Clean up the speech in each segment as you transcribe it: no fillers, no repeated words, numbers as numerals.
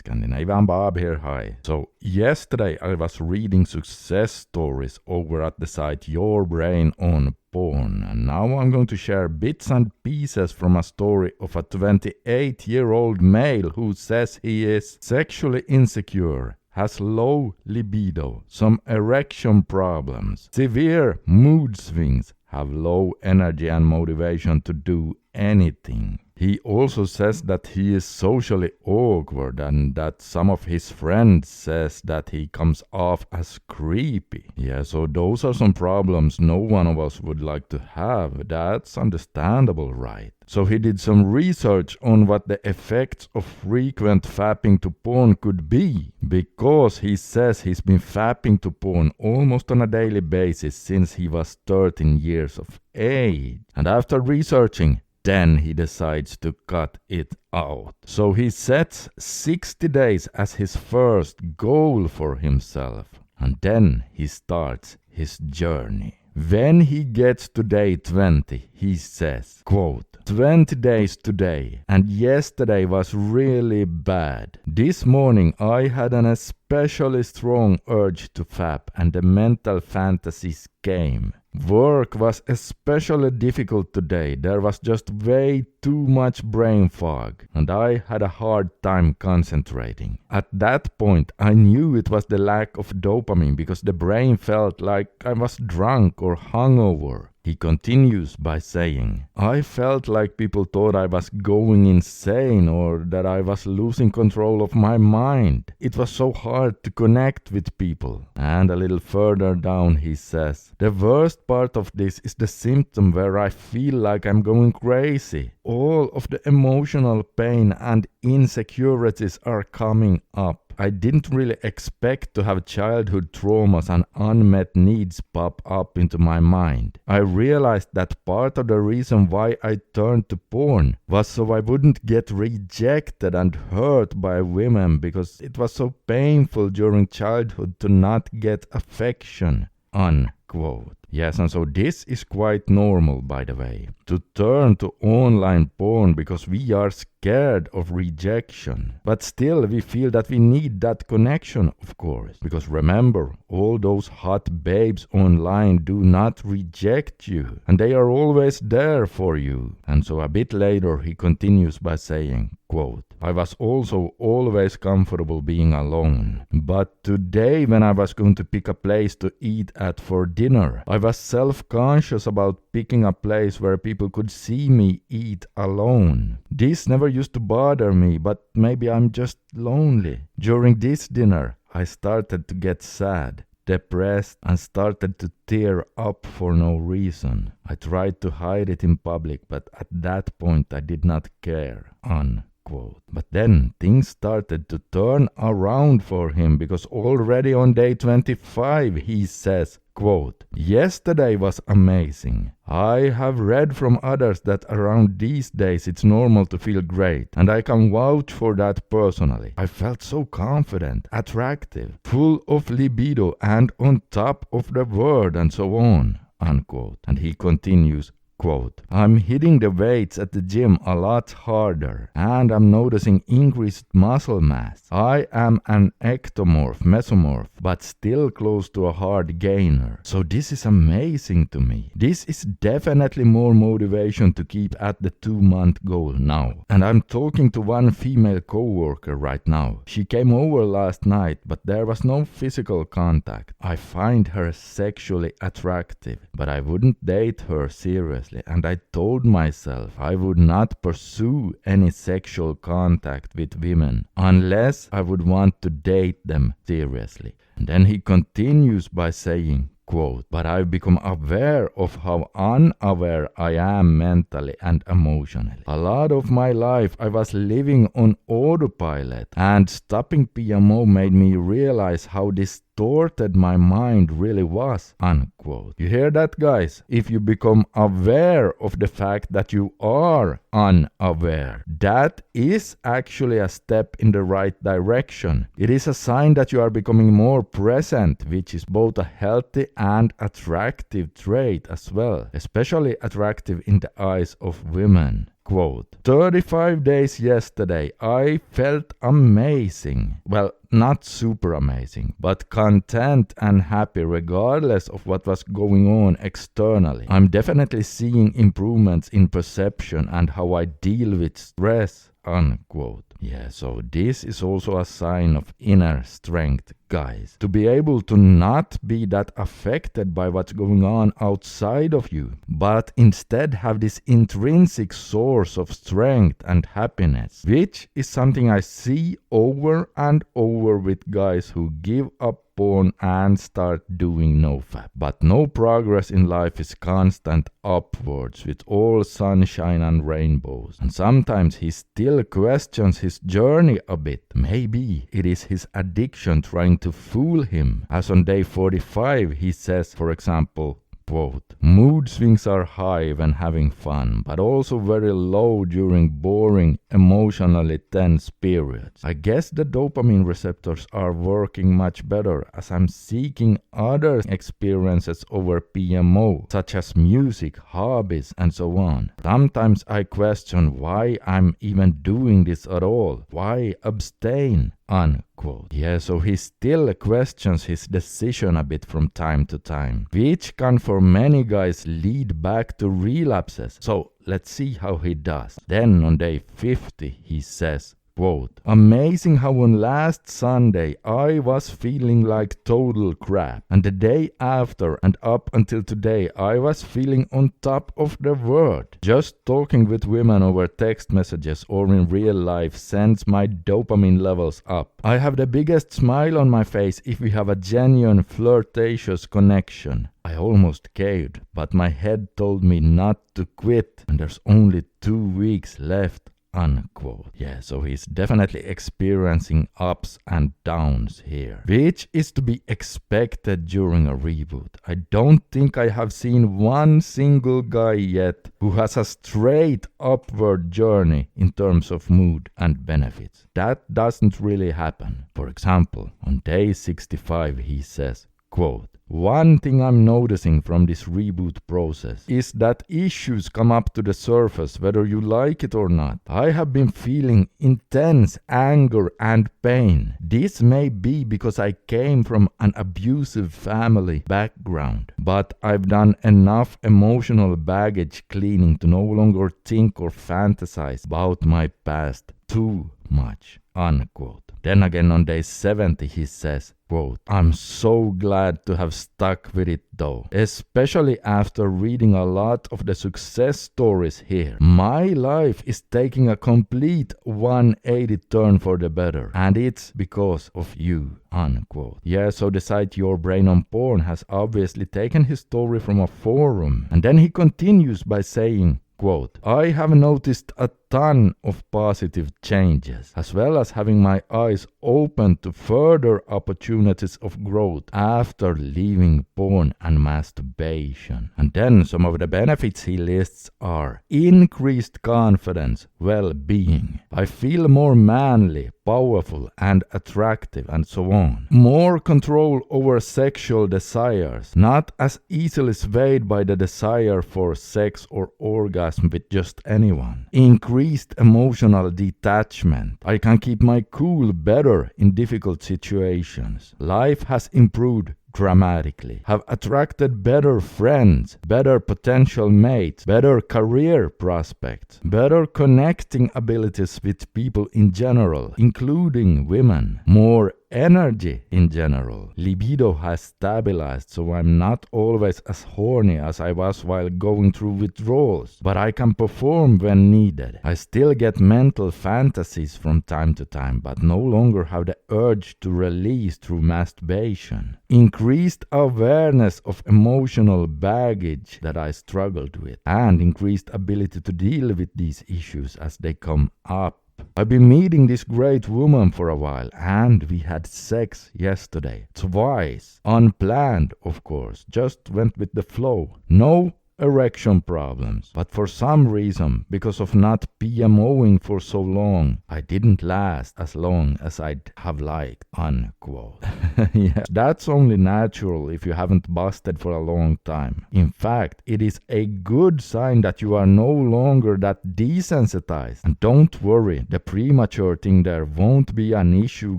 Scandinavian Bob here, hi. So yesterday I was reading success stories over at the site Your Brain on Porn, and now I'm going to share bits and pieces from a story of a 28-year-old male who says he is sexually insecure, has low libido, some erection problems, severe mood swings, have low energy and motivation to do anything. He also says that he is socially awkward and that some of his friends says that he comes off as creepy. Yeah, so those are some problems no one of us would like to have. That's understandable, right? So he did some research on what the effects of frequent fapping to porn could be, because he says he's been fapping to porn almost on a daily basis since he was 13 years of age. And after researching, then he decides to cut it out. So he sets 60 days as his first goal for himself. And then he starts his journey. When he gets to day 20, he says, quote, 20 days today, and yesterday was really bad. This morning I had an especially strong urge to fap and the mental fantasies came. Work was especially difficult today. There was just way too much brain fog, and I had a hard time concentrating. At that point, I knew it was the lack of dopamine because the brain felt like I was drunk or hungover. He continues by saying, I felt like people thought I was going insane or that I was losing control of my mind. It was so hard to connect with people. And a little further down he says, the worst part of this is the symptom where I feel like I'm going crazy. All of the emotional pain and insecurities are coming up. I didn't really expect to have childhood traumas and unmet needs pop up into my mind. I realized that part of the reason why I turned to porn was so I wouldn't get rejected and hurt by women, because it was so painful during childhood to not get affection. Unquote. Yes, and so this is quite normal, by the way, to turn to online porn because we are scared of rejection. But still, we feel that we need that connection, of course. Because remember, all those hot babes online do not reject you, and they are always there for you. And so a bit later, he continues by saying, quote, I was also always comfortable being alone. But today, when I was going to pick a place to eat at for dinner, I was self-conscious about picking a place where people could see me eat alone. This never used to bother me, but maybe I'm just lonely. During this dinner, I started to get sad, depressed, and started to tear up for no reason. I tried to hide it in public, but at that point I did not care. Unquote. But then things started to turn around for him, because already on day 25 he says, quote, yesterday was amazing. I have read from others that around these days it's normal to feel great, and I can vouch for that personally. I felt so confident, attractive, full of libido, and on top of the world, and so on. Unquote. And he continues, quote, I'm hitting the weights at the gym a lot harder, and I'm noticing increased muscle mass. I am an ectomorph, mesomorph, but still close to a hard gainer. So this is amazing to me. This is definitely more motivation to keep at the 2-month goal now. And I'm talking to one female co-worker right now. She came over last night, but there was no physical contact. I find her sexually attractive, but I wouldn't date her seriously. And I told myself I would not pursue any sexual contact with women unless I would want to date them seriously. And then he continues by saying, quote, but I've become aware of how unaware I am mentally and emotionally. A lot of my life I was living on autopilot, and stopping PMO made me realize how distorted my mind really was. Unquote. You hear that, guys? If you become aware of the fact that you are unaware, that is actually a step in the right direction. It is a sign that you are becoming more present, which is both a healthy and attractive trait as well, especially attractive in the eyes of women. Quote, 35 days yesterday, I felt amazing. Well, not super amazing, but content and happy regardless of what was going on externally. I'm definitely seeing improvements in perception and how I deal with stress, unquote. Yeah, so this is also a sign of inner strength, guys. To be able to not be that affected by what's going on outside of you, but instead have this intrinsic source of strength and happiness, which is something I see over and over with guys who give up porn and start doing nofap. But no progress in life is constant upwards with all sunshine and rainbows. And sometimes he still questions his journey a bit. Maybe it is his addiction trying to fool him. As on day 45 he says, for example, quote, mood swings are high when having fun, but also very low during boring, emotionally tense periods. I guess the dopamine receptors are working much better as I'm seeking other experiences over PMO, such as music, hobbies, and so on. Sometimes I question why I'm even doing this at all. Why abstain? Unquote. Yeah, so he still questions his decision a bit from time to time, which can for many guys lead back to relapses. So let's see how he does. Then on day 50 he says, quote, amazing how on last Sunday I was feeling like total crap, and the day after and up until today I was feeling on top of the world. Just talking with women over text messages or in real life sends my dopamine levels up. I have the biggest smile on my face if we have a genuine flirtatious connection. I almost caved, but my head told me not to quit, and there's only 2 weeks left. Unquote. Yeah, so he's definitely experiencing ups and downs here, which is to be expected during a reboot. I don't think I have seen one single guy yet who has a straight upward journey in terms of mood and benefits. That doesn't really happen. For example, on day 65 he says, quote, one thing I'm noticing from this reboot process is that issues come up to the surface whether you like it or not. I have been feeling intense anger and pain. This may be because I came from an abusive family background, but I've done enough emotional baggage cleaning to no longer think or fantasize about my past too much. Unquote. Then again on day 70 he says, quote, I'm so glad to have stuck with it though, especially after reading a lot of the success stories here. My life is taking a complete 180 turn for the better, and it's because of you, unquote. Yeah, so the site Your Brain on Porn has obviously taken his story from a forum, and then he continues by saying, quote, I have noticed a ton of positive changes, as well as having my eyes open to further opportunities of growth after leaving porn and masturbation. And then some of the benefits he lists are increased confidence, well-being. I feel more manly, powerful and attractive, and so on. More control over sexual desires, not as easily swayed by the desire for sex or orgasm with just anyone. Increased emotional detachment. I can keep my cool better in difficult situations. Life has improved dramatically. Have attracted better friends, better potential mates, better career prospects, better connecting abilities with people in general, including women, more energy in general. Libido has stabilized, so I'm not always as horny as I was while going through withdrawals, but I can perform when needed. I still get mental fantasies from time to time, but no longer have the urge to release through masturbation. Increased awareness of emotional baggage that I struggled with, and increased ability to deal with these issues as they come up. I've been meeting this great woman for a while, and we had sex yesterday. Twice. Unplanned, of course. Just went with the flow. No erection problems. But for some reason, because of not PMOing for so long, I didn't last as long as I'd have liked. Unquote. Yeah, that's only natural if you haven't busted for a long time. In fact, it is a good sign that you are no longer that desensitized. And don't worry, the premature thing there won't be an issue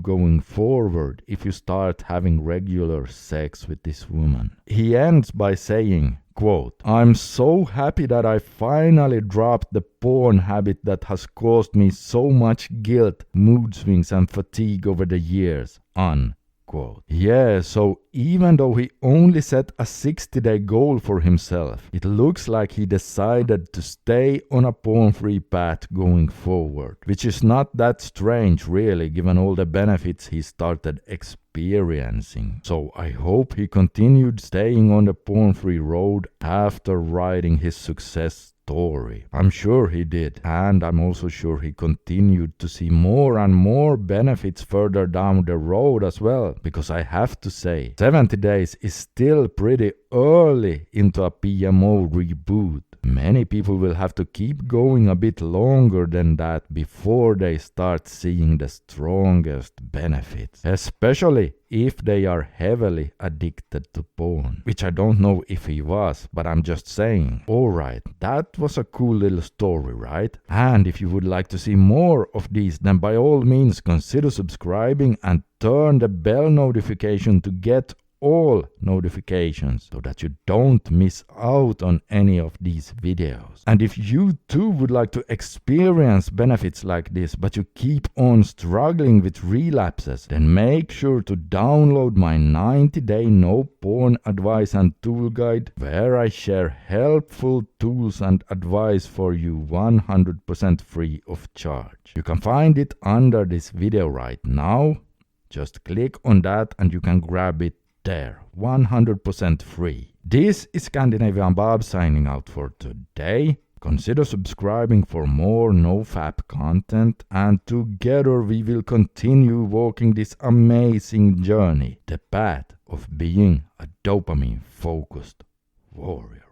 going forward if you start having regular sex with this woman. He ends by saying, quote, I'm so happy that I finally dropped the porn habit that has caused me so much guilt, mood swings, and fatigue over the years. Unquote. Yeah, so even though he only set a 60-day goal for himself, it looks like he decided to stay on a porn-free path going forward, which is not that strange really, given all the benefits he started experiencing. So I hope he continued staying on the porn-free road after writing his success story. I'm sure he did, and I'm also sure he continued to see more and more benefits further down the road as well, because I have to say, 70 days is still pretty early into a PMO reboot. Many people will have to keep going a bit longer than that before they start seeing the strongest benefits, especially if they are heavily addicted to porn, which I don't know if he was, but I'm just saying. Alright, that was a cool little story, right? And if you would like to see more of these, then by all means consider subscribing and turn the bell notification to get all notifications so that you don't miss out on any of these videos. And if you too would like to experience benefits like this, but you keep on struggling with relapses, then make sure to download my 90-day no porn advice and tool guide, where I share helpful tools and advice for you 100% free of charge. You can find it under this video right now. Just click on that and you can grab it there, 100% free. This is Scandinavian Bob signing out for today. Consider subscribing for more NoFap content, and together we will continue walking this amazing journey, the path of being a dopamine-focused warrior.